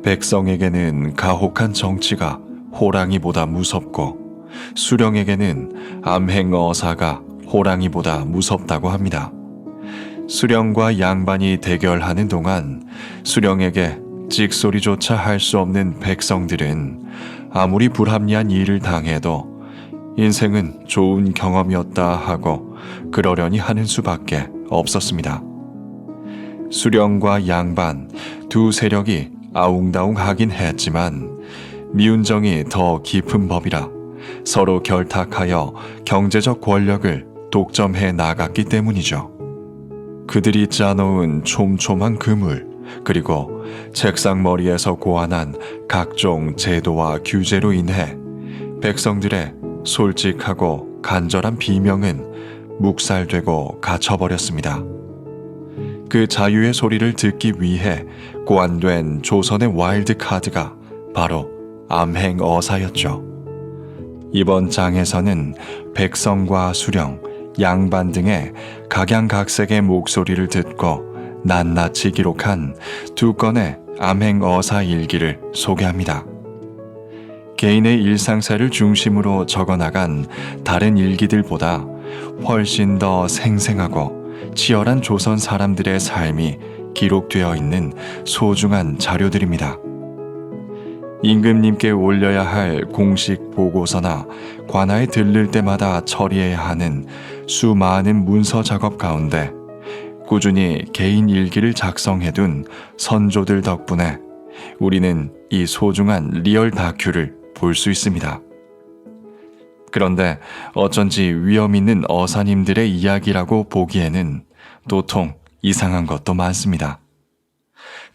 백성에게는 가혹한 정치가 호랑이보다 무섭고 수령에게는 암행어사가 호랑이보다 무섭다고 합니다. 수령과 양반이 대결하는 동안 수령에게 찍소리조차 할 수 없는 백성들은 아무리 불합리한 일을 당해도 인생은 좋은 경험이었다 하고 그러려니 하는 수밖에 없었습니다. 수령과 양반 두 세력이 아웅다웅하긴 했지만 미운정이 더 깊은 법이라 서로 결탁하여 경제적 권력을 독점해 나갔기 때문이죠. 그들이 짜놓은 촘촘한 그물 그리고 책상머리에서 고안한 각종 제도와 규제로 인해 백성들의 솔직하고 간절한 비명은 묵살되고 갇혀버렸습니다. 그 자유의 소리를 듣기 위해 고안된 조선의 와일드 카드가 바로 암행어사였죠. 이번 장에서는 백성과 수령, 양반 등의 각양각색의 목소리를 듣고 낱낱이 기록한 두 건의 암행어사 일기를 소개합니다. 개인의 일상사를 중심으로 적어나간 다른 일기들보다 훨씬 더 생생하고 치열한 조선 사람들의 삶이 기록되어 있는 소중한 자료들입니다. 임금님께 올려야 할 공식 보고서나 관아에 들를 때마다 처리해야 하는 수많은 문서 작업 가운데 꾸준히 개인 일기를 작성해둔 선조들 덕분에 우리는 이 소중한 리얼 다큐를 볼 수 있습니다. 그런데 어쩐지 위험 있는 어사님들의 이야기라고 보기에는 도통 이상한 것도 많습니다.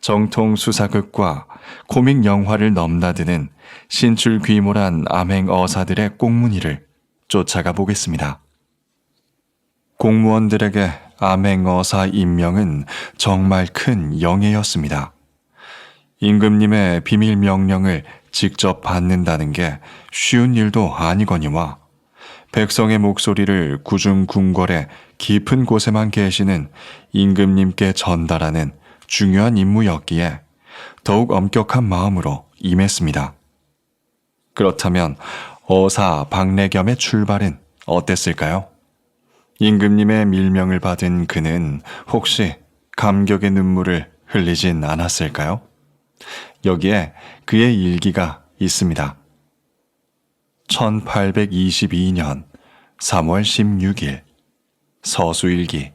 정통 수사극과 코믹 영화를 넘나드는 신출귀몰한 암행어사들의 꽁무니를 쫓아가 보겠습니다. 공무원들에게 암행어사 임명은 정말 큰 영예였습니다. 임금님의 비밀 명령을 직접 받는다는 게 쉬운 일도 아니거니와 백성의 목소리를 구중궁궐의 깊은 곳에만 계시는 임금님께 전달하는 중요한 임무였기에 더욱 엄격한 마음으로 임했습니다. 그렇다면 어사 박래겸의 출발은 어땠을까요? 임금님의 밀명을 받은 그는 혹시 감격의 눈물을 흘리진 않았을까요? 여기에 그의 일기가 있습니다. 1822년 3월 16일 서수일기.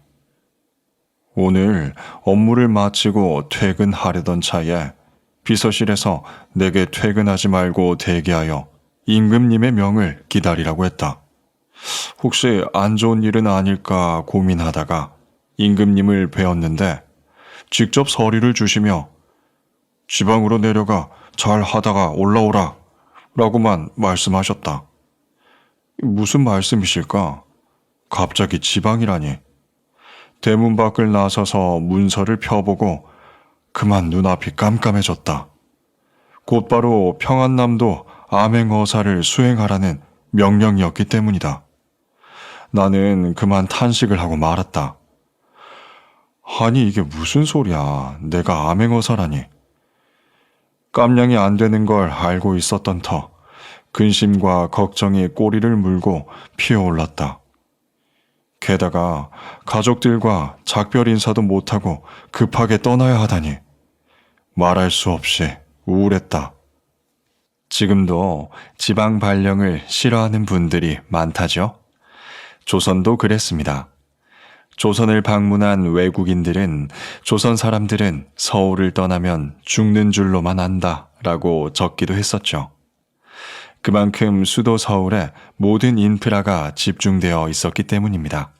오늘 업무를 마치고 퇴근하려던 차에 비서실에서 내게 퇴근하지 말고 대기하여 임금님의 명을 기다리라고 했다. 혹시 안 좋은 일은 아닐까 고민하다가 임금님을 뵈었는데 직접 서리를 주시며 지방으로 내려가 잘 하다가 올라오라 라고만 말씀하셨다. 무슨 말씀이실까? 갑자기 지방이라니. 대문 밖을 나서서 문서를 펴보고 그만 눈앞이 깜깜해졌다. 곧바로 평안남도 암행어사를 수행하라는 명령이었기 때문이다. 나는 그만 탄식을 하고 말았다. 아니 이게 무슨 소리야. 내가 암행어사라니. 깜냥이 안 되는 걸 알고 있었던 터 근심과 걱정이 꼬리를 물고 피어올랐다. 게다가 가족들과 작별 인사도 못하고 급하게 떠나야 하다니 말할 수 없이 우울했다. 지금도 지방 발령을 싫어하는 분들이 많다죠. 조선도 그랬습니다. 조선을 방문한 외국인들은 조선 사람들은 서울을 떠나면 죽는 줄로만 안다 라고 적기도 했었죠. 그만큼 수도 서울에 모든 인프라가 집중되어 있었기 때문입니다.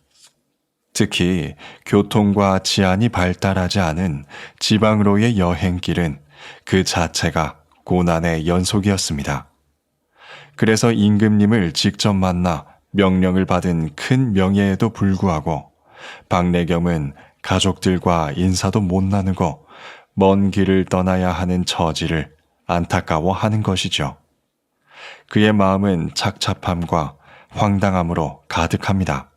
특히 교통과 치안이 발달하지 않은 지방으로의 여행길은 그 자체가 고난의 연속이었습니다. 그래서 임금님을 직접 만나 명령을 받은 큰 명예에도 불구하고 박래겸은 가족들과 인사도 못 나누고 먼 길을 떠나야 하는 처지를 안타까워하는 것이죠. 그의 마음은 착잡함과 황당함으로 가득합니다.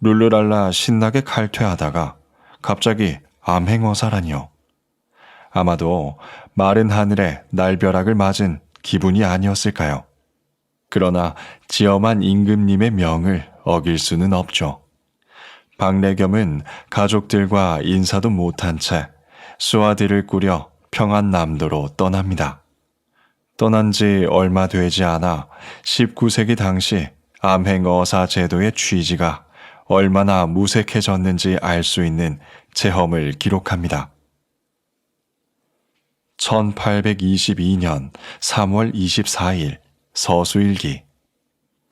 룰루랄라 신나게 칼퇴하다가 갑자기 암행어사라니요. 아마도 마른 하늘에 날벼락을 맞은 기분이 아니었을까요? 그러나 지엄한 임금님의 명을 어길 수는 없죠. 박래겸은 가족들과 인사도 못한 채 수하들을 꾸려 평안남도로 떠납니다. 떠난 지 얼마 되지 않아 19세기 당시 암행어사 제도의 취지가 얼마나 무색해졌는지 알 수 있는 체험을 기록합니다. 1822년 3월 24일 서수일기.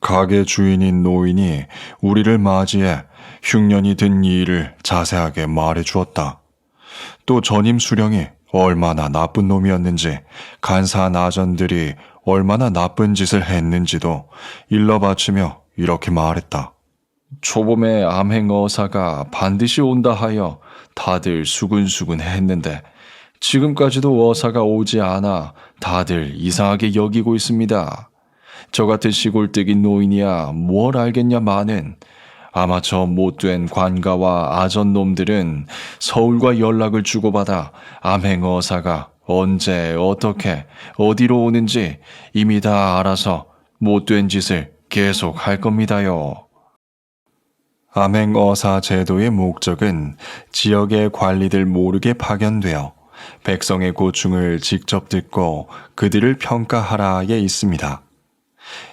가게 주인인 노인이 우리를 맞이해 흉년이 든 일을 자세하게 말해 주었다. 또 전임 수령이 얼마나 나쁜 놈이었는지, 간사한 아전들이 얼마나 나쁜 짓을 했는지도 일러 바치며 이렇게 말했다. 초봄에 암행어사가 반드시 온다 하여 다들 수근수근 했는데 지금까지도 어사가 오지 않아 다들 이상하게 여기고 있습니다. 저 같은 시골뜨기 노인이야 뭘 알겠냐마는 아마 저 못된 관가와 아전놈들은 서울과 연락을 주고받아 암행어사가 언제 어떻게 어디로 오는지 이미 다 알아서 못된 짓을 계속 할 겁니다요. 암행어사 제도의 목적은 지역의 관리들 모르게 파견되어 백성의 고충을 직접 듣고 그들을 평가하라에 있습니다.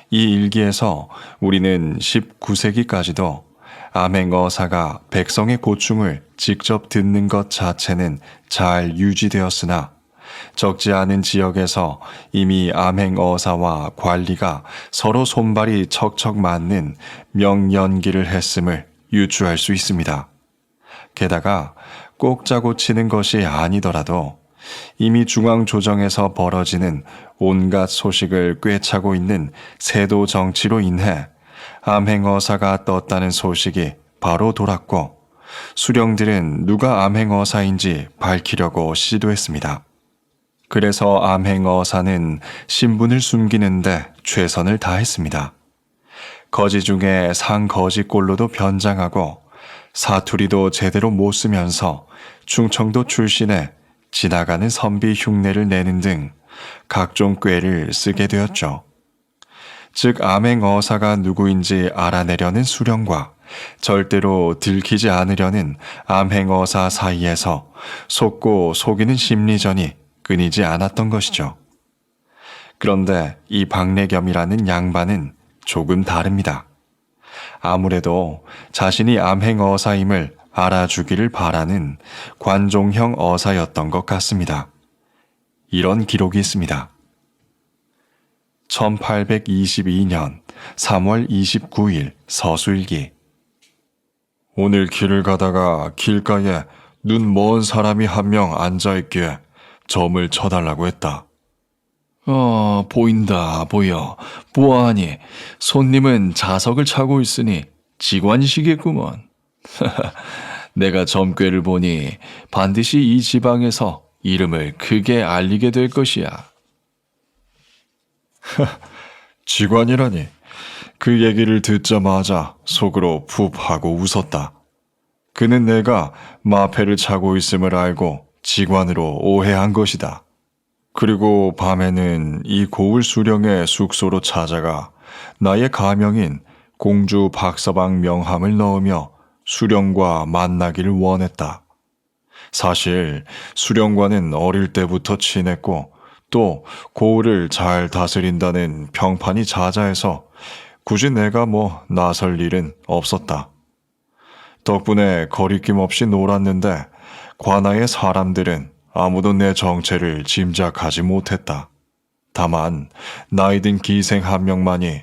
이 일기에서 우리는 19세기까지도 암행어사가 백성의 고충을 직접 듣는 것 자체는 잘 유지되었으나 적지 않은 지역에서 이미 암행어사와 관리가 서로 손발이 척척 맞는 명연기를 했음을 유추할 수 있습니다. 게다가 꼭 짜고 치는 것이 아니더라도 이미 중앙조정에서 벌어지는 온갖 소식을 꿰차고 있는 세도 정치로 인해 암행어사가 떴다는 소식이 바로 돌았고 수령들은 누가 암행어사인지 밝히려고 시도했습니다. 그래서 암행어사는 신분을 숨기는데 최선을 다했습니다. 거지 중에 상거지꼴로도 변장하고 사투리도 제대로 못 쓰면서 충청도 출신의 지나가는 선비 흉내를 내는 등 각종 꾀를 쓰게 되었죠. 즉 암행어사가 누구인지 알아내려는 수령과 절대로 들키지 않으려는 암행어사 사이에서 속고 속이는 심리전이 끊이지 않았던 것이죠. 그런데 이 박래겸이라는 양반은 조금 다릅니다. 아무래도 자신이 암행어사임을 알아주기를 바라는 관종형 어사였던 것 같습니다. 이런 기록이 있습니다. 1822년 3월 29일 서수일기. 오늘 길을 가다가 길가에 눈 먼 사람이 한 명 앉아있기에 점을 쳐달라고 했다. 보인다 보여. 보아하니 손님은 자석을 차고 있으니 직관이시겠구먼. 내가 점괘를 보니 반드시 이 지방에서 이름을 크게 알리게 될 것이야. 직관이라니. 그 얘기를 듣자마자 속으로 푹 하고 웃었다. 그는 내가 마패를 차고 있음을 알고 직관으로 오해한 것이다. 그리고 밤에는 이 고을 수령의 숙소로 찾아가 나의 가명인 공주 박서방 명함을 넣으며 수령과 만나기를 원했다. 사실 수령과는 어릴 때부터 친했고 또 고을을 잘 다스린다는 평판이 자자해서 굳이 내가 나설 일은 없었다. 덕분에 거리낌 없이 놀았는데 관아의 사람들은 아무도 내 정체를 짐작하지 못했다. 다만 나이 든 기생 한 명만이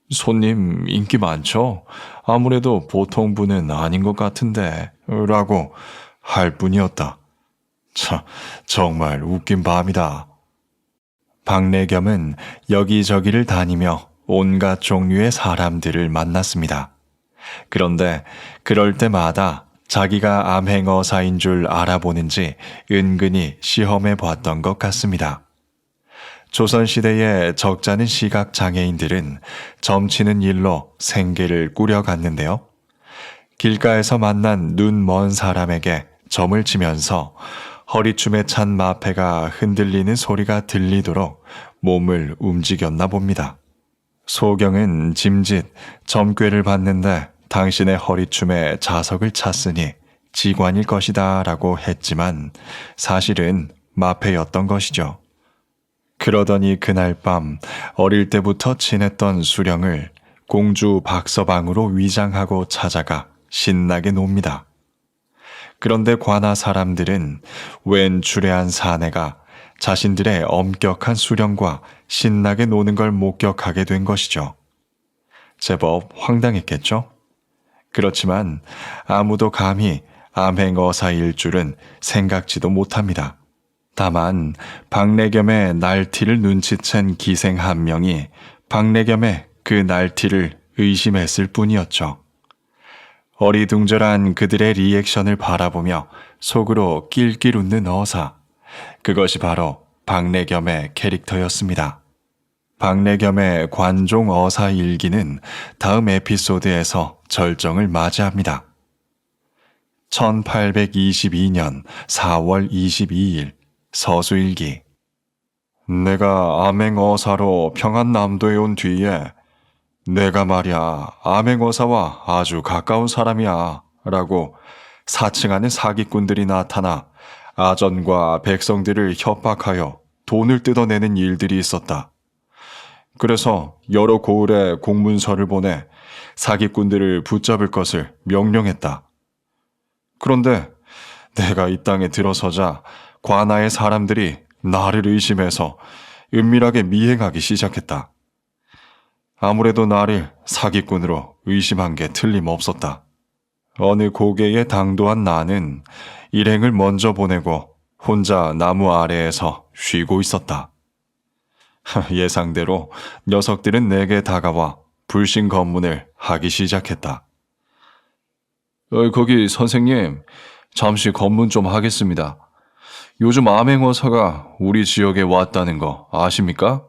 손님 인기 많죠? 아무래도 보통 분은 아닌 것 같은데 라고 할 뿐이었다. 참, 정말 웃긴 밤이다. 박래겸은 여기저기를 다니며 온갖 종류의 사람들을 만났습니다. 그런데 그럴 때마다 자기가 암행어사인 줄 알아보는지 은근히 시험해 봤던 것 같습니다. 조선시대의 적잖은 시각장애인들은 점치는 일로 생계를 꾸려갔는데요. 길가에서 만난 눈 먼 사람에게 점을 치면서 허리춤에 찬 마패가 흔들리는 소리가 들리도록 몸을 움직였나 봅니다. 소경은 짐짓 점괘를 받는데 당신의 허리춤에 자석을 찼으니 지관일 것이다 라고 했지만 사실은 마패였던 것이죠. 그러더니 그날 밤 어릴 때부터 친했던 수령을 공주 박서방으로 위장하고 찾아가 신나게 놉니다. 그런데 관아 사람들은 웬 주례한 사내가 자신들의 엄격한 수령과 신나게 노는 걸 목격하게 된 것이죠. 제법 황당했겠죠? 그렇지만 아무도 감히 암행어사일 줄은 생각지도 못합니다. 다만 박래겸의 날티를 눈치챈 기생 한 명이 박래겸의 그 날티를 의심했을 뿐이었죠. 어리둥절한 그들의 리액션을 바라보며 속으로 낄낄 웃는 어사. 그것이 바로 박래겸의 캐릭터였습니다. 박래겸의 관종 어사 일기는 다음 에피소드에서 절정을 맞이합니다. 1822년 4월 22일 서수일기. 내가 암행어사로 평안남도에 온 뒤에 내가 말이야 암행어사와 아주 가까운 사람이야 라고 사칭하는 사기꾼들이 나타나 아전과 백성들을 협박하여 돈을 뜯어내는 일들이 있었다. 그래서 여러 고을에 공문서를 보내 사기꾼들을 붙잡을 것을 명령했다. 그런데 내가 이 땅에 들어서자 관아의 사람들이 나를 의심해서 은밀하게 미행하기 시작했다. 아무래도 나를 사기꾼으로 의심한 게 틀림없었다. 어느 고개에 당도한 나는 일행을 먼저 보내고 혼자 나무 아래에서 쉬고 있었다. 예상대로 녀석들은 내게 다가와 불신 검문을 하기 시작했다. 거기 선생님, 잠시 검문 좀 하겠습니다. 요즘 암행어사가 우리 지역에 왔다는 거 아십니까?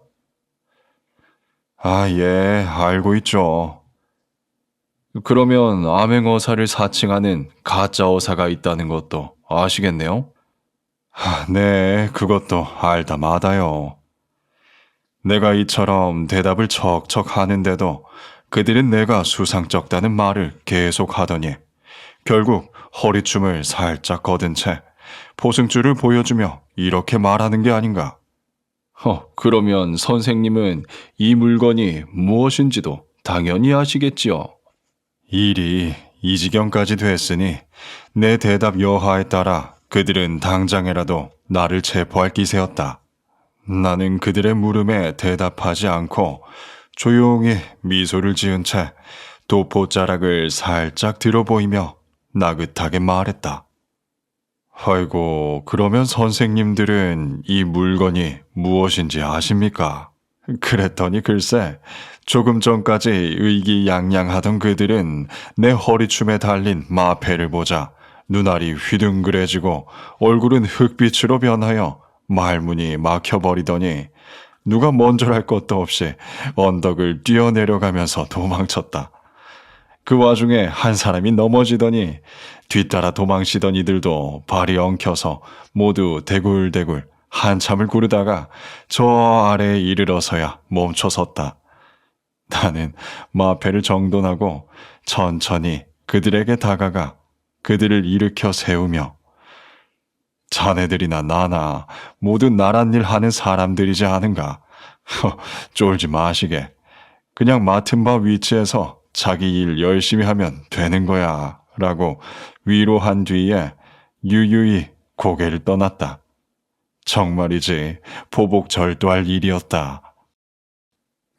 아, 예, 알고 있죠. 그러면 암행어사를 사칭하는 가짜 어사가 있다는 것도 아시겠네요? 네, 그것도 알다 마다요. 내가 이처럼 대답을 척척 하는데도 그들은 내가 수상쩍다는 말을 계속 하더니 결국 허리춤을 살짝 거둔 채 포승줄을 보여주며 이렇게 말하는 게 아닌가. 그러면 선생님은 이 물건이 무엇인지도 당연히 아시겠지요. 일이 이 지경까지 됐으니 내 대답 여하에 따라 그들은 당장에라도 나를 체포할 기세였다. 나는 그들의 물음에 대답하지 않고 조용히 미소를 지은 채 도포자락을 살짝 들어보이며 나긋하게 말했다. 아이고, 그러면 선생님들은 이 물건이 무엇인지 아십니까? 그랬더니 글쎄, 조금 전까지 의기양양하던 그들은 내 허리춤에 달린 마패를 보자 눈알이 휘둥그레지고 얼굴은 흙빛으로 변하여 말문이 막혀버리더니 누가 먼저랄 것도 없이 언덕을 뛰어내려가면서 도망쳤다. 그 와중에 한 사람이 넘어지더니 뒤따라 도망치던 이들도 발이 엉켜서 모두 대굴대굴 한참을 구르다가 저 아래에 이르러서야 멈춰섰다. 나는 마패를 정돈하고 천천히 그들에게 다가가 그들을 일으켜 세우며 자네들이나 나나 모두 나란 일 하는 사람들이지 않은가. 쫄지 마시게. 그냥 맡은 바 위치에서 자기 일 열심히 하면 되는 거야 라고 위로한 뒤에 유유히 고개를 떠났다. 정말이지 보복절도할 일이었다.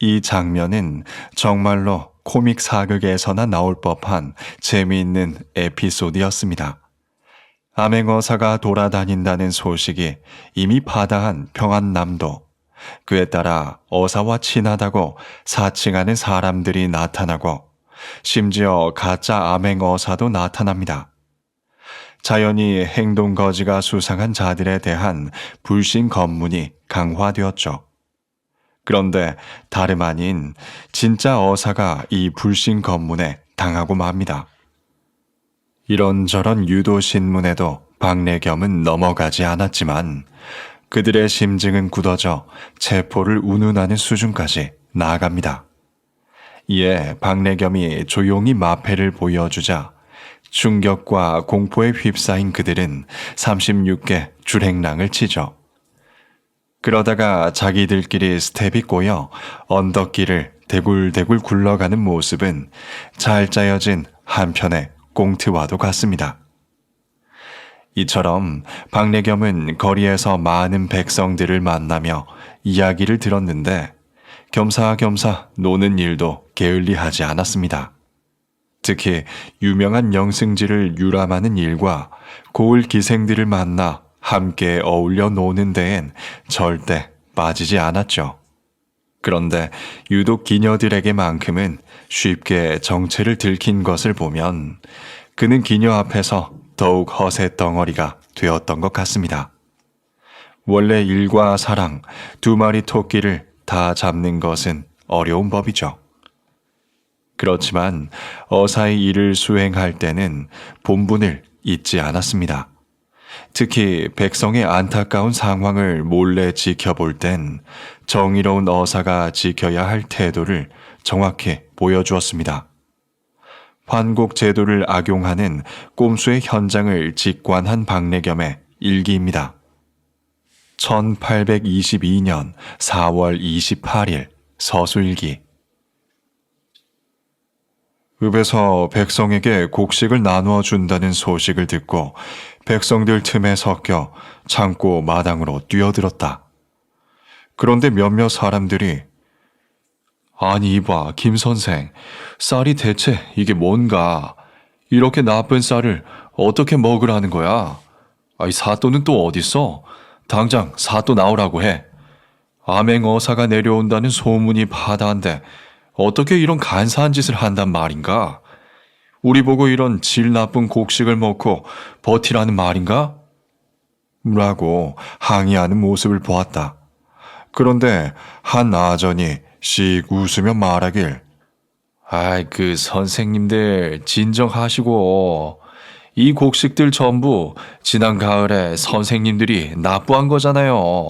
이 장면은 정말로 코믹 사극에서나 나올 법한 재미있는 에피소드였습니다. 암행어사가 돌아다닌다는 소식이 이미 파다한 평안남도. 그에 따라 어사와 친하다고 사칭하는 사람들이 나타나고 심지어 가짜 암행어사도 나타납니다. 자연히 행동거지가 수상한 자들에 대한 불신 검문이 강화되었죠. 그런데 다름 아닌 진짜 어사가 이 불신 검문에 당하고 맙니다. 이런저런 유도 신문에도 박래겸은 넘어가지 않았지만 그들의 심증은 굳어져 체포를 운운하는 수준까지 나아갑니다. 이에 박래겸이 조용히 마패를 보여주자 충격과 공포에 휩싸인 그들은 36개 줄행랑을 치죠. 그러다가 자기들끼리 스텝이 꼬여 언덕길을 대굴대굴 굴러가는 모습은 잘 짜여진 한편의 꽁트와도 같습니다. 이처럼 박래겸은 거리에서 많은 백성들을 만나며 이야기를 들었는데 겸사겸사 노는 일도 게을리하지 않았습니다. 특히 유명한 영승지를 유람하는 일과 고을 기생들을 만나 함께 어울려 노는 데엔 절대 빠지지 않았죠. 그런데 유독 기녀들에게만큼은 쉽게 정체를 들킨 것을 보면 그는 기녀 앞에서 더욱 허세 덩어리가 되었던 것 같습니다. 원래 일과 사랑, 두 마리 토끼를 다 잡는 것은 어려운 법이죠. 그렇지만 어사의 일을 수행할 때는 본분을 잊지 않았습니다. 특히 백성의 안타까운 상황을 몰래 지켜볼 땐 정의로운 어사가 지켜야 할 태도를 정확히 보여주었습니다. 환곡 제도를 악용하는 꼼수의 현장을 직관한 박래겸의 일기입니다. 1822년 4월 28일 서술기. 읍에서 백성에게 곡식을 나누어 준다는 소식을 듣고 백성들 틈에 섞여 창고 마당으로 뛰어들었다. 그런데 몇몇 사람들이 아니 이봐 김 선생, 쌀이 대체 이게 뭔가? 이렇게 나쁜 쌀을 어떻게 먹으라는 거야? 아이 사또는 또 어딨어? 당장 사또 나오라고 해. 암행어사가 내려온다는 소문이 바다인데 어떻게 이런 간사한 짓을 한단 말인가? 우리 보고 이런 질 나쁜 곡식을 먹고 버티라는 말인가? 라고 항의하는 모습을 보았다. 그런데 한 아전이 씩 웃으며 말하길 아이 그 선생님들 진정하시고 이 곡식들 전부 지난 가을에 선생님들이 납부한 거잖아요.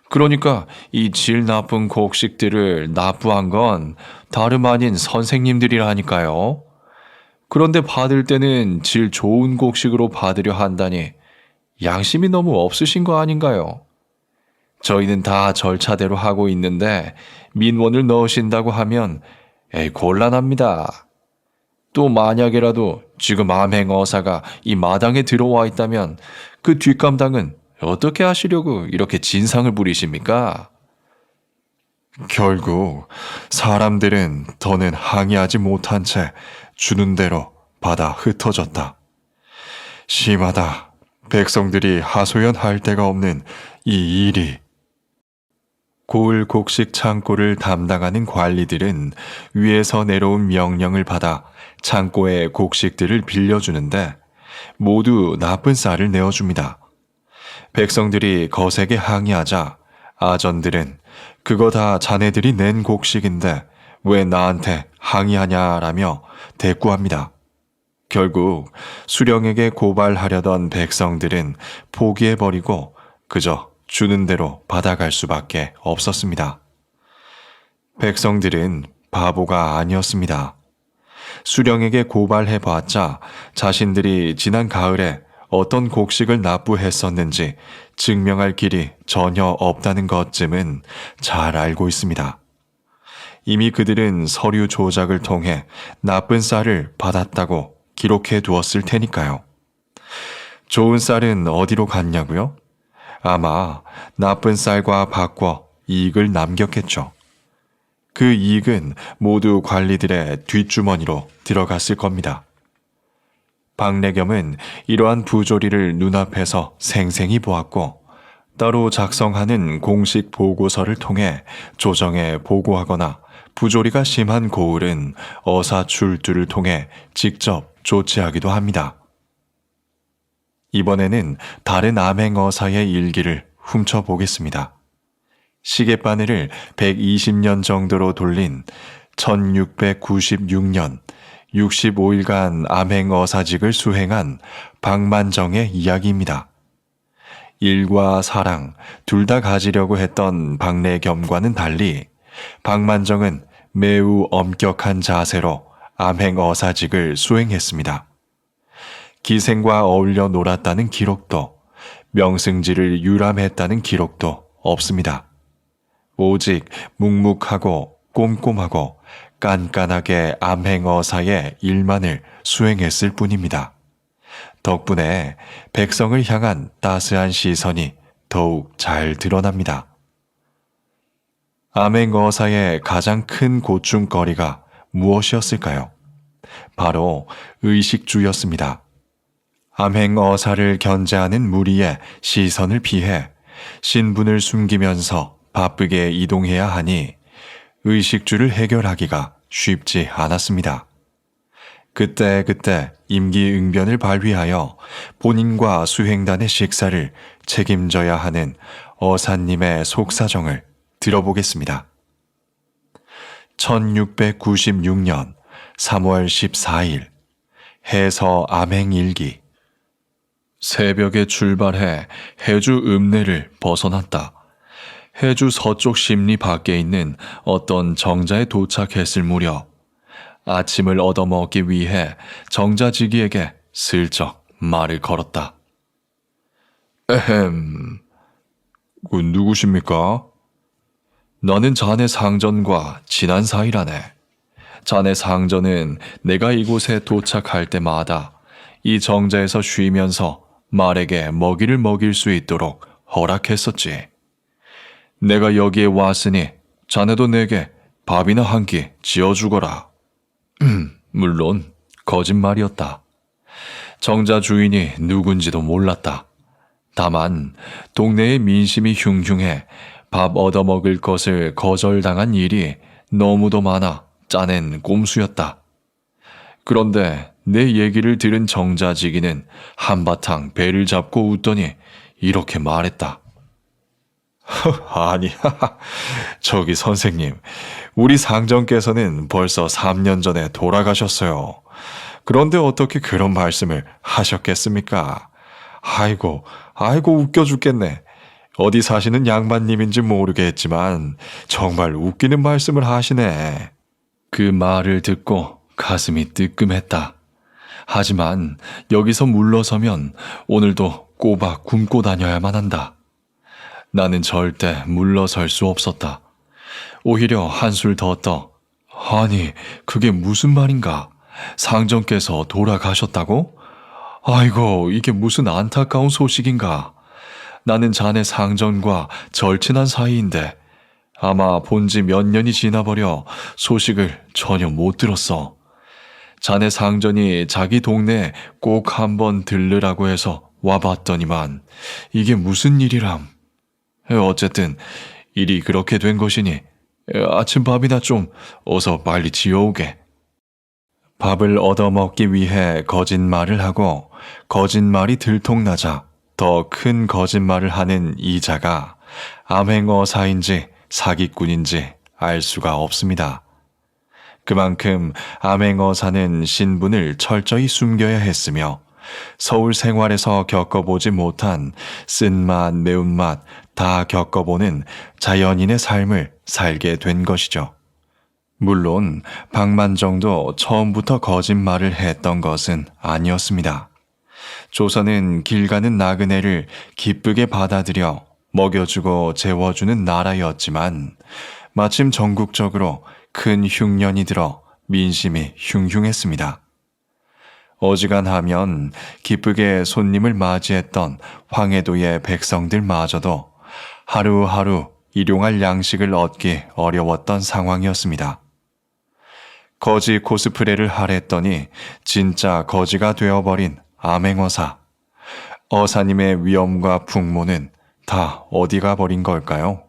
그러니까 이 질 나쁜 곡식들을 납부한 건 다름 아닌 선생님들이라니까요. 그런데 받을 때는 질 좋은 곡식으로 받으려 한다니 양심이 너무 없으신 거 아닌가요? 저희는 다 절차대로 하고 있는데 민원을 넣으신다고 하면 곤란합니다. 또 만약에라도 지금 암행어사가 이 마당에 들어와 있다면 그 뒷감당은 어떻게 하시려고 이렇게 진상을 부리십니까? 결국 사람들은 더는 항의하지 못한 채 주는 대로 받아 흩어졌다. 심하다. 백성들이 하소연할 데가 없는 이 일이. 고을 곡식 창고를 담당하는 관리들은 위에서 내려온 명령을 받아 창고에 곡식들을 빌려주는데 모두 나쁜 쌀을 내어줍니다. 백성들이 거세게 항의하자 아전들은 그거 다 자네들이 낸 곡식인데 왜 나한테 항의하냐라며 대꾸합니다. 결국 수령에게 고발하려던 백성들은 포기해버리고 그저 주는 대로 받아갈 수밖에 없었습니다. 백성들은 바보가 아니었습니다. 수령에게 고발해봤자 자신들이 지난 가을에 어떤 곡식을 납부했었는지 증명할 길이 전혀 없다는 것쯤은 잘 알고 있습니다. 이미 그들은 서류 조작을 통해 나쁜 쌀을 받았다고 기록해 두었을 테니까요. 좋은 쌀은 어디로 갔냐고요? 아마 나쁜 쌀과 바꿔 이익을 남겼겠죠. 그 이익은 모두 관리들의 뒷주머니로 들어갔을 겁니다. 박래겸은 이러한 부조리를 눈앞에서 생생히 보았고 따로 작성하는 공식 보고서를 통해 조정에 보고하거나 부조리가 심한 고을은 어사 출두를 통해 직접 조치하기도 합니다. 이번에는 다른 암행어사의 일기를 훔쳐보겠습니다. 시계바늘을 120년 정도로 돌린 1696년 65일간 암행어사직을 수행한 박만정의 이야기입니다. 일과 사랑 둘 다 가지려고 했던 박래겸과는 달리 박만정은 매우 엄격한 자세로 암행어사직을 수행했습니다. 기생과 어울려 놀았다는 기록도, 명승지를 유람했다는 기록도 없습니다. 오직 묵묵하고 꼼꼼하고 깐깐하게 암행어사의 일만을 수행했을 뿐입니다. 덕분에 백성을 향한 따스한 시선이 더욱 잘 드러납니다. 암행어사의 가장 큰 고충거리가 무엇이었을까요? 바로 의식주였습니다. 암행어사를 견제하는 무리의 시선을 피해 신분을 숨기면서 바쁘게 이동해야 하니 의식주를 해결하기가 쉽지 않았습니다. 그때그때 임기응변을 발휘하여 본인과 수행단의 식사를 책임져야 하는 어사님의 속사정을 들어보겠습니다. 1696년 3월 14일 해서 암행일기. 새벽에 출발해 해주 읍내를 벗어났다. 해주 서쪽 심리 밖에 있는 어떤 정자에 도착했을 무렵 아침을 얻어먹기 위해 정자지기에게 슬쩍 말을 걸었다. 에헴, 누구십니까? 너는 자네 상전과 친한 사이라네. 자네 상전은 내가 이곳에 도착할 때마다 이 정자에서 쉬면서 말에게 먹이를 먹일 수 있도록 허락했었지. 내가 여기에 왔으니 자네도 내게 밥이나 한 끼 지어주거라. 물론 거짓말이었다. 정자 주인이 누군지도 몰랐다. 다만 동네의 민심이 흉흉해 밥 얻어먹을 것을 거절당한 일이 너무도 많아 짜낸 꼼수였다. 그런데 내 얘기를 들은 정자지기는 한바탕 배를 잡고 웃더니 이렇게 말했다. 아니, 저기 선생님, 우리 상전께서는 벌써 3년 전에 돌아가셨어요. 그런데 어떻게 그런 말씀을 하셨겠습니까? 아이고 웃겨 죽겠네. 어디 사시는 양반님인지 모르겠지만 정말 웃기는 말씀을 하시네. 그 말을 듣고 가슴이 뜨끔했다. 하지만 여기서 물러서면 오늘도 꼬박 굶고 다녀야만 한다. 나는 절대 물러설 수 없었다. 오히려 한술 더 떠. 아니, 그게 무슨 말인가? 상전께서 돌아가셨다고? 아이고, 이게 무슨 안타까운 소식인가? 나는 자네 상전과 절친한 사이인데 아마 본지 몇 년이 지나버려 소식을 전혀 못 들었어. 자네 상전이 자기 동네에 꼭 한번 들르라고 해서 와봤더니만 이게 무슨 일이람. 어쨌든 일이 그렇게 된 것이니 아침밥이나 좀 어서 빨리 지어오게. 밥을 얻어먹기 위해 거짓말을 하고 거짓말이 들통나자 더 큰 거짓말을 하는 이자가 암행어사인지 사기꾼인지 알 수가 없습니다. 그만큼 암행어사는 신분을 철저히 숨겨야 했으며 서울 생활에서 겪어보지 못한 쓴맛, 매운맛 다 겪어보는 자연인의 삶을 살게 된 것이죠. 물론 박만정도 처음부터 거짓말을 했던 것은 아니었습니다. 조선은 길 가는 나그네를 기쁘게 받아들여 먹여주고 재워주는 나라였지만 마침 전국적으로 큰 흉년이 들어 민심이 흉흉했습니다. 어지간하면 기쁘게 손님을 맞이했던 황해도의 백성들마저도 하루하루 일용할 양식을 얻기 어려웠던 상황이었습니다. 거지 코스프레를 하랬더니 진짜 거지가 되어버린 암행어사. 어사님의 위엄과 풍모는 다 어디 가버린 걸까요?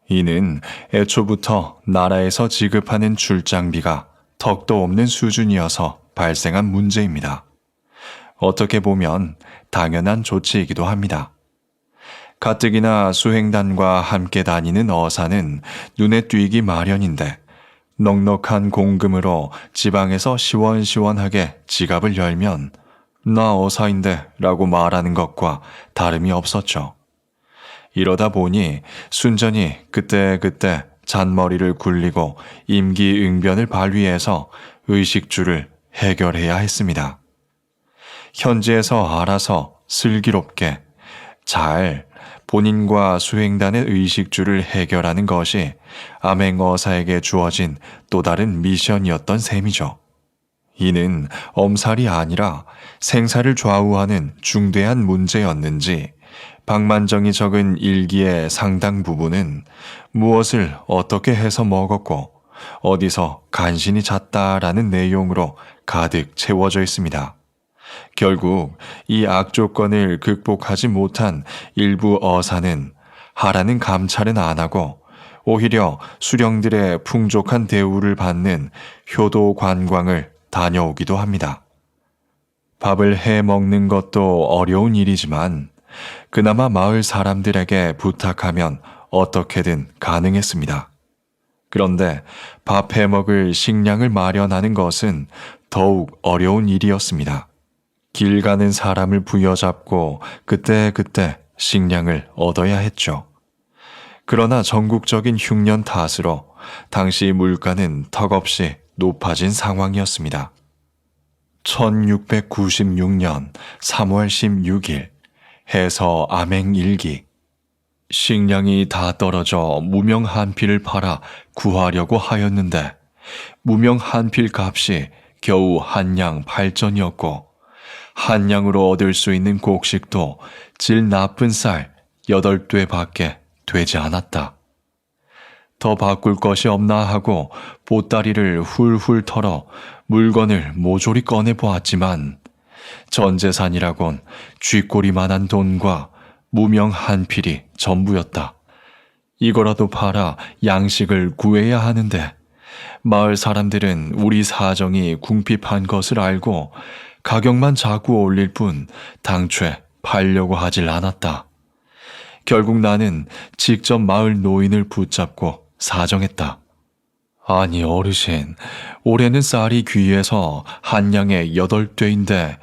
이는 애초부터 나라에서 지급하는 출장비가 턱도 없는 수준이어서 발생한 문제입니다. 어떻게 보면 당연한 조치이기도 합니다. 가뜩이나 수행단과 함께 다니는 어사는 눈에 띄기 마련인데 넉넉한 공금으로 지방에서 시원시원하게 지갑을 열면 나 어사인데 라고 말하는 것과 다름이 없었죠. 이러다 보니 순전히 그때그때 잔머리를 굴리고 임기응변을 발휘해서 의식주를 해결해야 했습니다. 현지에서 알아서 슬기롭게 잘 본인과 수행단의 의식주를 해결하는 것이 암행어사에게 주어진 또 다른 미션이었던 셈이죠. 이는 엄살이 아니라 생사를 좌우하는 중대한 문제였는지 박만정이 적은 일기의 상당 부분은 무엇을 어떻게 해서 먹었고 어디서 간신히 잤다라는 내용으로 가득 채워져 있습니다. 결국 이 악조건을 극복하지 못한 일부 어사는 하라는 감찰은 안 하고 오히려 수령들의 풍족한 대우를 받는 효도 관광을 다녀오기도 합니다. 밥을 해 먹는 것도 어려운 일이지만 그나마 마을 사람들에게 부탁하면 어떻게든 가능했습니다. 그런데 밥 해 먹을 식량을 마련하는 것은 더욱 어려운 일이었습니다. 길 가는 사람을 부여잡고 그때그때 식량을 얻어야 했죠. 그러나 전국적인 흉년 탓으로 당시 물가는 턱없이 높아진 상황이었습니다. 1696년 3월 16일 해서 암행일기. 식량이 다 떨어져 무명 한필을 팔아 구하려고 하였는데 무명 한필 값이 겨우 한양 8전이었고 한양으로 얻을 수 있는 곡식도 질 나쁜 쌀 8되밖에 되지 않았다. 더 바꿀 것이 없나 하고 보따리를 훌훌 털어 물건을 모조리 꺼내 보았지만 전 재산이라곤 쥐꼬리만한 돈과 무명 한필이 전부였다. 이거라도 팔아 양식을 구해야 하는데 마을 사람들은 우리 사정이 궁핍한 것을 알고 가격만 자꾸 올릴 뿐 당최 팔려고 하질 않았다. 결국 나는 직접 마을 노인을 붙잡고 사정했다. 아니 어르신, 올해는 쌀이 귀해서 한 양에 8되인데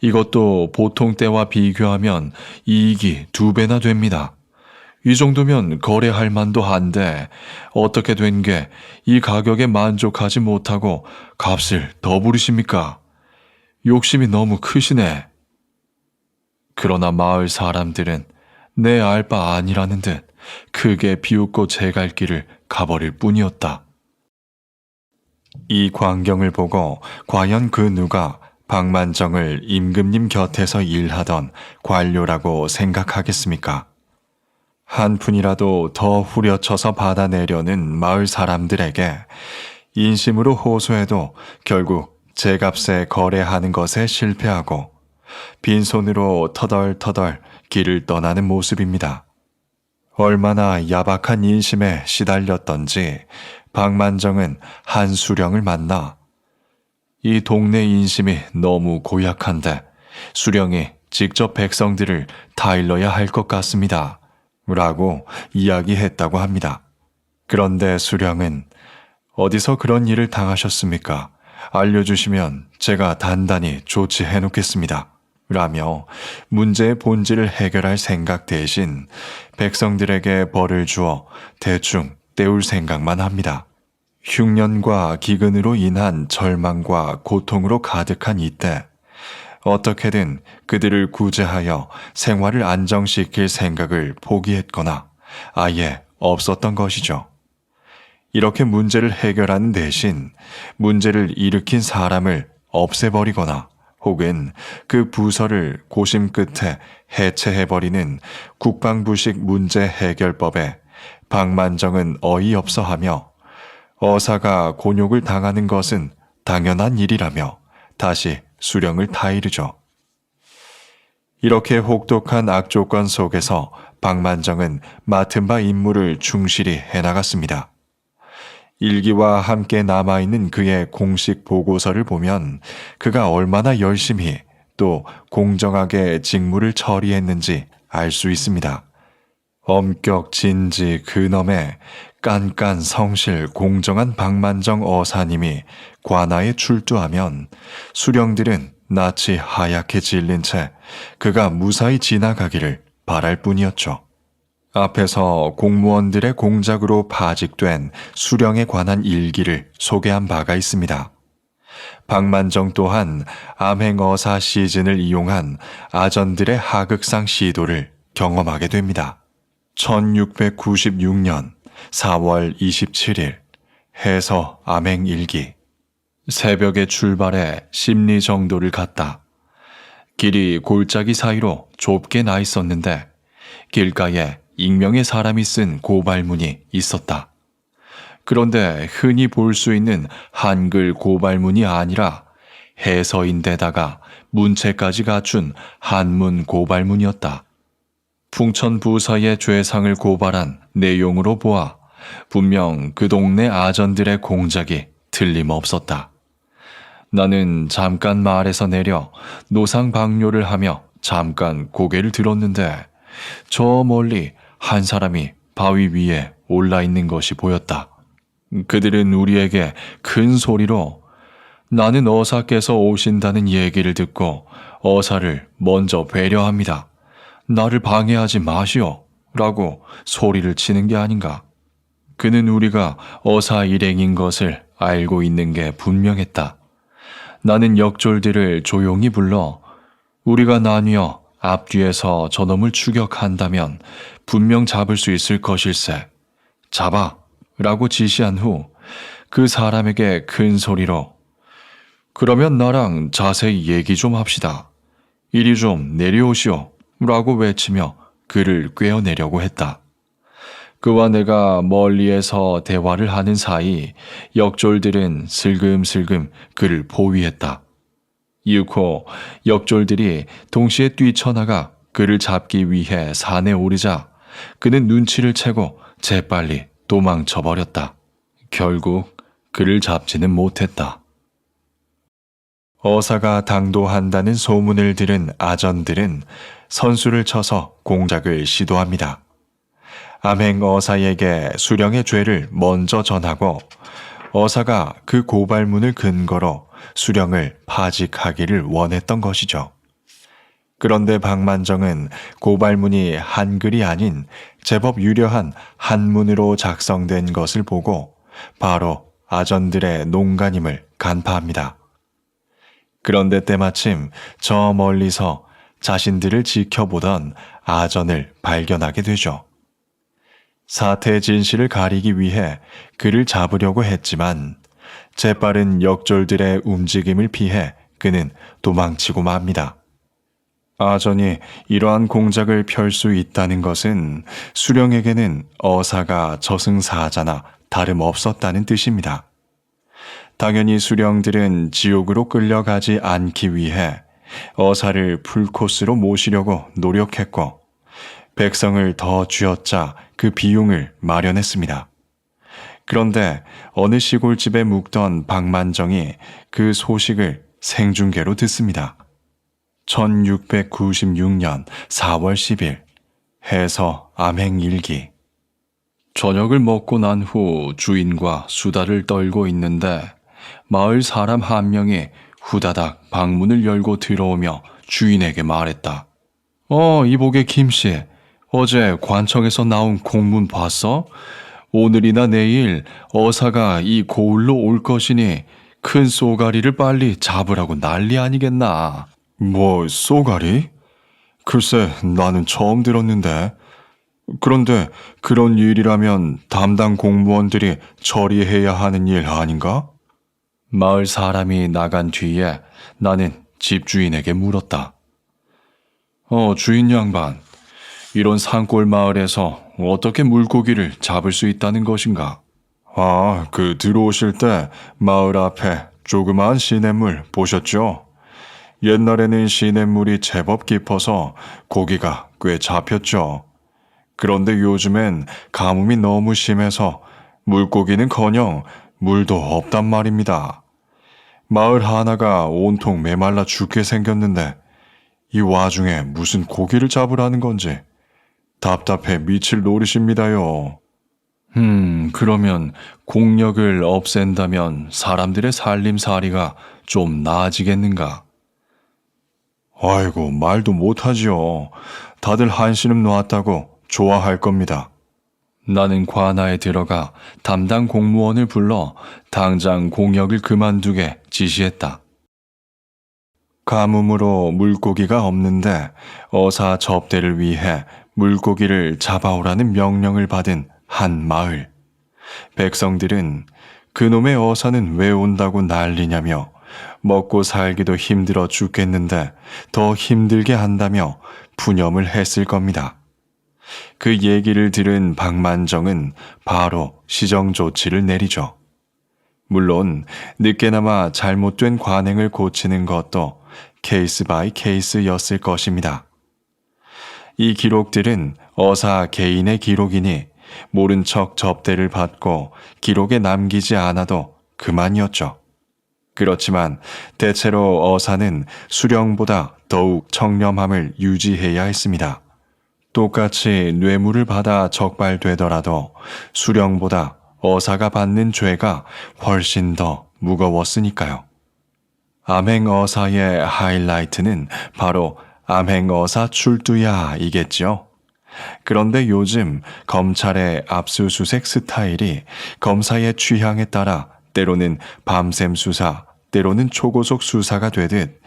이것도 보통 때와 비교하면 이익이 2배나 됩니다. 이 정도면 거래할 만도 한데 어떻게 된 게 이 가격에 만족하지 못하고 값을 더 부르십니까? 욕심이 너무 크시네. 그러나 마을 사람들은 내 알 바 아니라는 듯 크게 비웃고 제 갈 길을 가버릴 뿐이었다. 이 광경을 보고 과연 그 누가 박만정을 임금님 곁에서 일하던 관료라고 생각하겠습니까? 한 푼이라도 더 후려쳐서 받아내려는 마을 사람들에게 인심으로 호소해도 결국 제 값에 거래하는 것에 실패하고 빈손으로 터덜터덜 길을 떠나는 모습입니다. 얼마나 야박한 인심에 시달렸던지 박만정은 한 수령을 만나 이 동네 인심이 너무 고약한데 수령이 직접 백성들을 타일러야 할 것 같습니다. 라고 이야기했다고 합니다. 그런데 수령은 어디서 그런 일을 당하셨습니까? 알려주시면 제가 단단히 조치해 놓겠습니다. 라며 문제의 본질을 해결할 생각 대신 백성들에게 벌을 주어 대충 때울 생각만 합니다. 흉년과 기근으로 인한 절망과 고통으로 가득한 이때 어떻게든 그들을 구제하여 생활을 안정시킬 생각을 포기했거나 아예 없었던 것이죠. 이렇게 문제를 해결하는 대신 문제를 일으킨 사람을 없애버리거나 혹은 그 부서를 고심 끝에 해체해버리는 국방부식 문제 해결법에 박만정은 어이없어 하며 어사가 곤욕을 당하는 것은 당연한 일이라며 다시 수령을 타이르죠. 이렇게 혹독한 악조건 속에서 박만정은 맡은 바 임무를 충실히 해나갔습니다. 일기와 함께 남아있는 그의 공식 보고서를 보면 그가 얼마나 열심히 또 공정하게 직무를 처리했는지 알 수 있습니다. 엄격 진지 근엄에 깐깐 성실 공정한 박만정 어사님이 관아에 출두하면 수령들은 낯이 하얗게 질린 채 그가 무사히 지나가기를 바랄 뿐이었죠. 앞에서 공무원들의 공작으로 파직된 수령에 관한 일기를 소개한 바가 있습니다. 박만정 또한 암행어사 시즌을 이용한 아전들의 하극상 시도를 경험하게 됩니다. 1696년 4월 27일 해서 암행일기. 새벽에 출발해 심리 정도를 갔다. 길이 골짜기 사이로 좁게 나 있었는데 길가에 익명의 사람이 쓴 고발문이 있었다. 그런데 흔히 볼 수 있는 한글 고발문이 아니라 해서인데다가 문체까지 갖춘 한문 고발문이었다. 풍천부서의 죄상을 고발한 내용으로 보아 분명 그 동네 아전들의 공작이 틀림없었다. 나는 잠깐 마을에서 내려 노상방뇨를 하며 잠깐 고개를 들었는데 저 멀리 한 사람이 바위 위에 올라 있는 것이 보였다. 그들은 우리에게 큰 소리로 나는 어사께서 오신다는 얘기를 듣고 어사를 먼저 배려합니다. 나를 방해하지 마시오 라고 소리를 치는 게 아닌가. 그는 우리가 어사 일행인 것을 알고 있는 게 분명했다. 나는 역졸들을 조용히 불러 우리가 나뉘어 앞뒤에서 저놈을 추격한다면 분명 잡을 수 있을 것일세. 잡아! 라고 지시한 후 그 사람에게 큰 소리로 그러면 나랑 자세히 얘기 좀 합시다. 이리 좀 내려오시오. 라고 외치며 그를 꿰어내려고 했다. 그와 내가 멀리에서 대화를 하는 사이 역졸들은 슬금슬금 그를 포위했다. 이윽고 역졸들이 동시에 뛰쳐나가 그를 잡기 위해 산에 오르자 그는 눈치를 채고 재빨리 도망쳐버렸다. 결국 그를 잡지는 못했다. 어사가 당도한다는 소문을 들은 아전들은 선수를 쳐서 공작을 시도합니다. 암행 어사에게 수령의 죄를 먼저 전하고 어사가 그 고발문을 근거로 수령을 파직하기를 원했던 것이죠. 그런데 박만정은 고발문이 한글이 아닌 제법 유려한 한문으로 작성된 것을 보고 바로 아전들의 농간임을 간파합니다. 그런데 때마침 저 멀리서 자신들을 지켜보던 아전을 발견하게 되죠. 사태의 진실을 가리기 위해 그를 잡으려고 했지만 재빠른 역졸들의 움직임을 피해 그는 도망치고 맙니다. 아전이 이러한 공작을 펼 수 있다는 것은 수령에게는 어사가 저승사자나 다름없었다는 뜻입니다. 당연히 수령들은 지옥으로 끌려가지 않기 위해 어사를 풀코스로 모시려고 노력했고 백성을 더 쥐어짜 그 비용을 마련했습니다. 그런데 어느 시골집에 묵던 박만정이 그 소식을 생중계로 듣습니다. 1696년 4월 10일 해서 암행일기. 저녁을 먹고 난 후 주인과 수다를 떨고 있는데 마을 사람 한 명이 후다닥 방문을 열고 들어오며 주인에게 말했다. 이복의 김씨, 어제 관청에서 나온 공문 봤어? 오늘이나 내일 어사가 이 고을로 올 것이니 큰 쏘가리를 빨리 잡으라고 난리 아니겠나. 뭐 쏘가리? 글쎄 나는 처음 들었는데. 그런데 그런 일이라면 담당 공무원들이 처리해야 하는 일 아닌가? 마을 사람이 나간 뒤에 나는 집주인에게 물었다. 주인 양반, 이런 산골 마을에서 어떻게 물고기를 잡을 수 있다는 것인가? 들어오실 때 마을 앞에 조그마한 시냇물 보셨죠? 옛날에는 시냇물이 제법 깊어서 고기가 꽤 잡혔죠. 그런데 요즘엔 가뭄이 너무 심해서 물고기는커녕 물도 없단 말입니다. 마을 하나가 온통 메말라 죽게 생겼는데 이 와중에 무슨 고기를 잡으라는 건지 답답해 미칠 노릇입니다요. 그러면 공력을 없앤다면 사람들의 살림살이가 좀 나아지겠는가? 아이고, 말도 못하지요. 다들 한신음 놓았다고 좋아할 겁니다. 나는 관아에 들어가 담당 공무원을 불러 당장 공역을 그만두게 지시했다. 가뭄으로 물고기가 없는데 어사 접대를 위해 물고기를 잡아오라는 명령을 받은 한 마을. 백성들은 그놈의 어사는 왜 온다고 난리냐며 먹고 살기도 힘들어 죽겠는데 더 힘들게 한다며 푸념을 했을 겁니다. 그 얘기를 들은 박만정은 바로 시정 조치를 내리죠. 물론 늦게나마 잘못된 관행을 고치는 것도 케이스 바이 케이스였을 것입니다. 이 기록들은 어사 개인의 기록이니 모른 척 접대를 받고 기록에 남기지 않아도 그만이었죠. 그렇지만 대체로 어사는 수령보다 더욱 청렴함을 유지해야 했습니다. 똑같이 뇌물을 받아 적발되더라도 수령보다 어사가 받는 죄가 훨씬 더 무거웠으니까요. 암행어사의 하이라이트는 바로 암행어사 출두야 이겠죠. 그런데 요즘 검찰의 압수수색 스타일이 검사의 취향에 따라 때로는 밤샘 수사, 때로는 초고속 수사가 되듯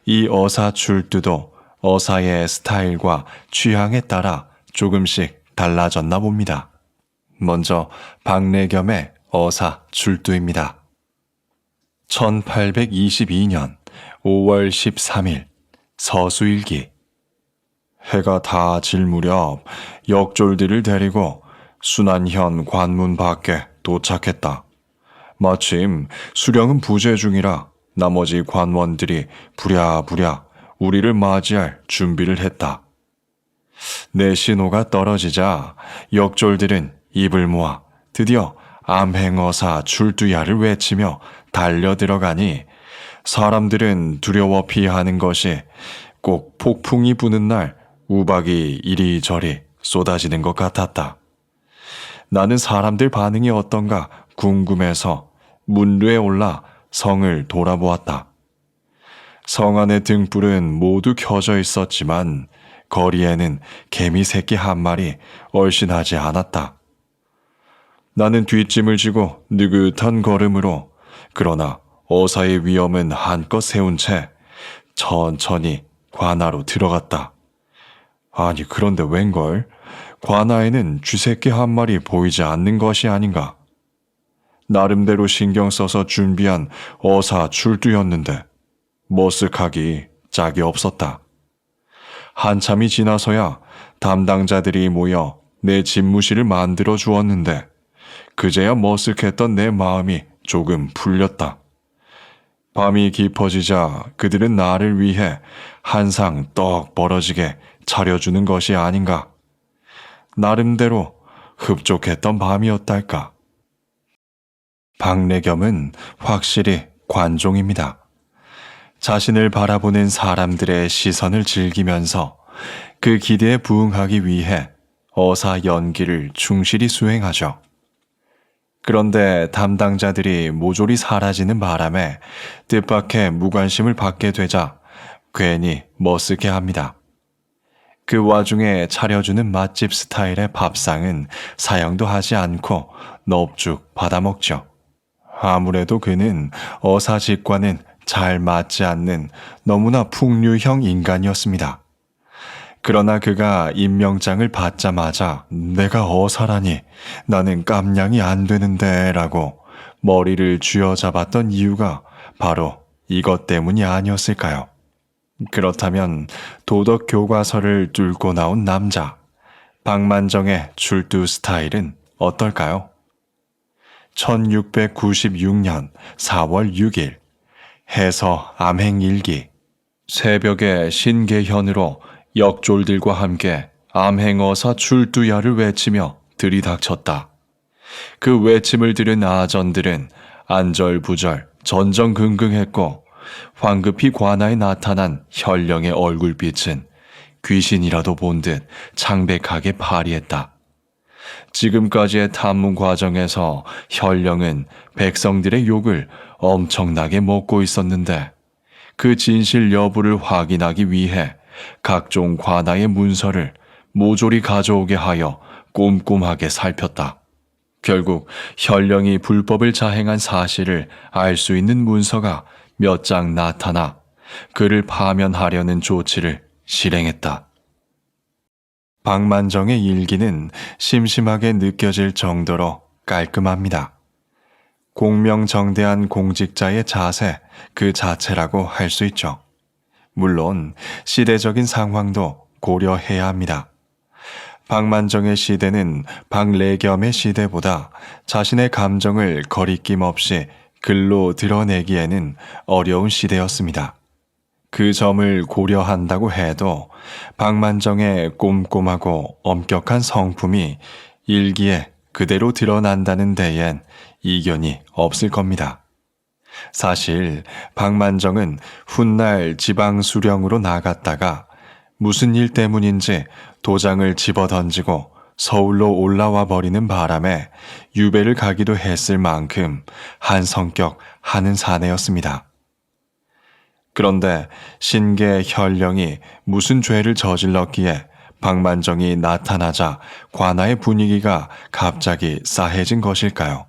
이 어사 출두도 어사의 스타일과 취향에 따라 조금씩 달라졌나 봅니다. 먼저 박래겸의 어사 출두입니다. 1822년 5월 13일 서수일기. 해가 다 질 무렵 역졸들을 데리고 순안현 관문 밖에 도착했다. 마침 수령은 부재 중이라 나머지 관원들이 부랴부랴 우리를 맞이할 준비를 했다. 내 신호가 떨어지자 역졸들은 입을 모아 드디어 암행어사 출두야를 외치며 달려 들어가니 사람들은 두려워 피하는 것이 꼭 폭풍이 부는 날 우박이 이리저리 쏟아지는 것 같았다. 나는 사람들 반응이 어떤가 궁금해서 문루에 올라 성을 돌아보았다. 성 안의 등불은 모두 켜져 있었지만 거리에는 개미 새끼 한 마리 얼씬하지 않았다. 나는 뒷짐을 지고 느긋한 걸음으로, 그러나 어사의 위험은 한껏 세운 채 천천히 관아로 들어갔다. 아니, 그런데 웬걸? 관아에는 쥐새끼 한 마리 보이지 않는 것이 아닌가? 나름대로 신경 써서 준비한 어사 출두였는데 머쓱하기 짝이 없었다. 한참이 지나서야 담당자들이 모여 내 집무실을 만들어 주었는데 그제야 머쓱했던 내 마음이 조금 풀렸다. 밤이 깊어지자 그들은 나를 위해 한상 떡 벌어지게 차려주는 것이 아닌가. 나름대로 흡족했던 밤이었달까. 박래겸은 확실히 관종입니다. 자신을 바라보는 사람들의 시선을 즐기면서 그 기대에 부응하기 위해 어사 연기를 충실히 수행하죠. 그런데 담당자들이 모조리 사라지는 바람에 뜻밖의 무관심을 받게 되자 괜히 머쓱해 합니다. 그 와중에 차려주는 맛집 스타일의 밥상은 사양도 하지 않고 넙죽 받아먹죠. 아무래도 그는 어사직과는 잘 맞지 않는 너무나 풍류형 인간이었습니다. 그러나 그가 임명장을 받자마자 내가 어사라니 나는 깜냥이 안 되는데 라고 머리를 쥐어잡았던 이유가 바로 이것 때문이 아니었을까요? 그렇다면 도덕 교과서를 뚫고 나온 남자 박만정의 출두 스타일은 어떨까요? 1696년 4월 6일 해서 암행일기. 새벽에 신계현으로 역졸들과 함께 암행어사 출두야를 외치며 들이닥쳤다. 그 외침을 들은 아전들은 안절부절 전전긍긍했고 황급히 관아에 나타난 현령의 얼굴빛은 귀신이라도 본 듯 창백하게 파리했다. 지금까지의 탐문 과정에서 현령은 백성들의 욕을 엄청나게 먹고 있었는데 그 진실 여부를 확인하기 위해 각종 관아의 문서를 모조리 가져오게 하여 꼼꼼하게 살폈다. 결국 현령이 불법을 자행한 사실을 알 수 있는 문서가 몇 장 나타나 그를 파면하려는 조치를 실행했다. 박만정의 일기는 심심하게 느껴질 정도로 깔끔합니다. 공명정대한 공직자의 자세 그 자체라고 할 수 있죠. 물론 시대적인 상황도 고려해야 합니다. 박만정의 시대는 박래겸의 시대보다 자신의 감정을 거리낌 없이 글로 드러내기에는 어려운 시대였습니다. 그 점을 고려한다고 해도 박만정의 꼼꼼하고 엄격한 성품이 일기에 그대로 드러난다는 데엔 이견이 없을 겁니다. 사실 박만정은 훗날 지방 수령으로 나갔다가 무슨 일 때문인지 도장을 집어던지고 서울로 올라와 버리는 바람에 유배를 가기도 했을 만큼 한 성격 하는 사내였습니다. 그런데 신계 현령이 무슨 죄를 저질렀기에 박만정이 나타나자 관아의 분위기가 갑자기 싸해진 것일까요?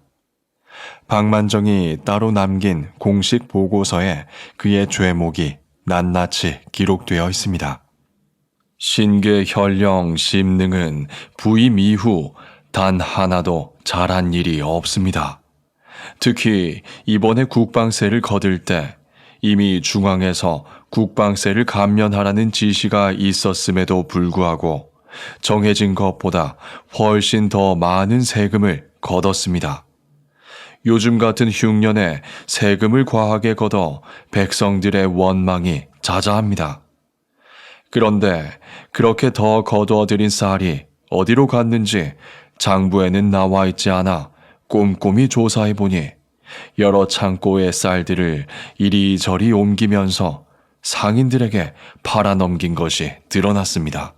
박만정이 따로 남긴 공식 보고서에 그의 죄목이 낱낱이 기록되어 있습니다. 신계 현령 심능은 부임 이후 단 하나도 잘한 일이 없습니다. 특히 이번에 국방세를 거둘 때 이미 중앙에서 국방세를 감면하라는 지시가 있었음에도 불구하고 정해진 것보다 훨씬 더 많은 세금을 걷었습니다. 요즘 같은 흉년에 세금을 과하게 걷어 백성들의 원망이 자자합니다. 그런데 그렇게 더 거두어들인 쌀이 어디로 갔는지 장부에는 나와 있지 않아 꼼꼼히 조사해보니 여러 창고의 쌀들을 이리저리 옮기면서 상인들에게 팔아넘긴 것이 드러났습니다.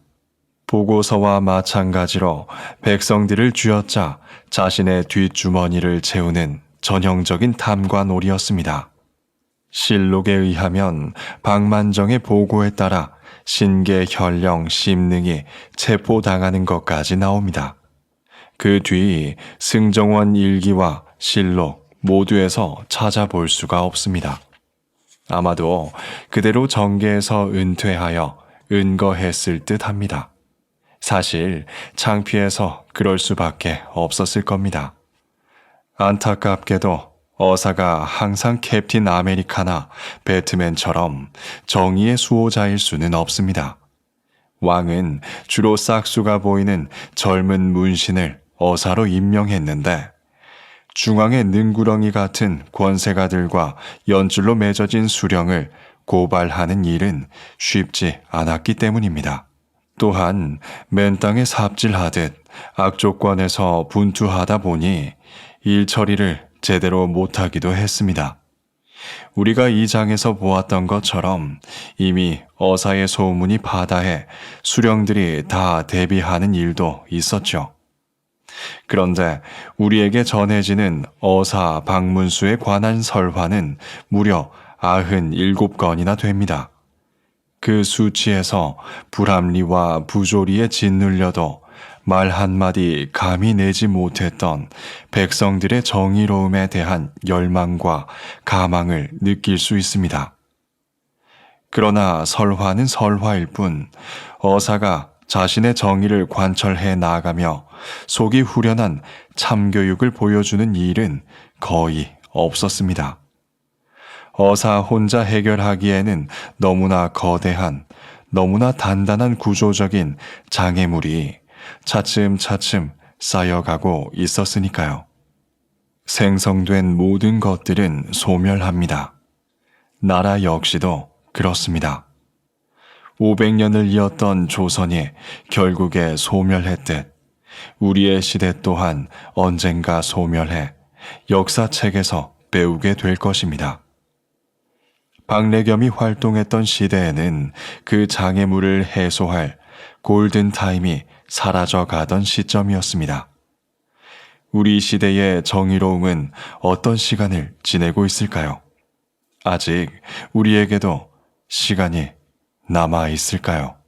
보고서와 마찬가지로 백성들을 쥐어짜 자신의 뒷주머니를 채우는 전형적인 탐관오리였습니다. 실록에 의하면 박만정의 보고에 따라 신계 현령 심능이 체포당하는 것까지 나옵니다. 그 뒤 승정원 일기와 실록 모두에서 찾아볼 수가 없습니다. 아마도 그대로 정계에서 은퇴하여 은거했을 듯 합니다. 사실 창피해서 그럴 수밖에 없었을 겁니다. 안타깝게도 어사가 항상 캡틴 아메리카나 배트맨처럼 정의의 수호자일 수는 없습니다. 왕은 주로 싹수가 보이는 젊은 문신을 어사로 임명했는데 중앙의 능구렁이 같은 권세가들과 연줄로 맺어진 수령을 고발하는 일은 쉽지 않았기 때문입니다. 또한 맨 땅에 삽질하듯 악조건에서 분투하다 보니 일 처리를 제대로 못하기도 했습니다. 우리가 이 장에서 보았던 것처럼 이미 어사의 소문이 바다해 수령들이 다 대비하는 일도 있었죠. 그런데 우리에게 전해지는 어사 박문수에 관한 설화는 무려 97건이나 됩니다. 그 수치에서 불합리와 부조리에 짓눌려도 말 한마디 감히 내지 못했던 백성들의 정의로움에 대한 열망과 가망을 느낄 수 있습니다. 그러나 설화는 설화일 뿐 어사가 자신의 정의를 관철해 나가며 속이 후련한 참교육을 보여주는 일은 거의 없었습니다. 어사 혼자 해결하기에는 너무나 거대한, 너무나 단단한 구조적인 장애물이 차츰차츰 쌓여가고 있었으니까요. 생성된 모든 것들은 소멸합니다. 나라 역시도 그렇습니다. 500년을 이었던 조선이 결국에 소멸했듯 우리의 시대 또한 언젠가 소멸해 역사책에서 배우게 될 것입니다. 박래겸이 활동했던 시대에는 그 장애물을 해소할 골든타임이 사라져 가던 시점이었습니다. 우리 시대의 정의로움은 어떤 시간을 지내고 있을까요? 아직 우리에게도 시간이 남아 있을까요?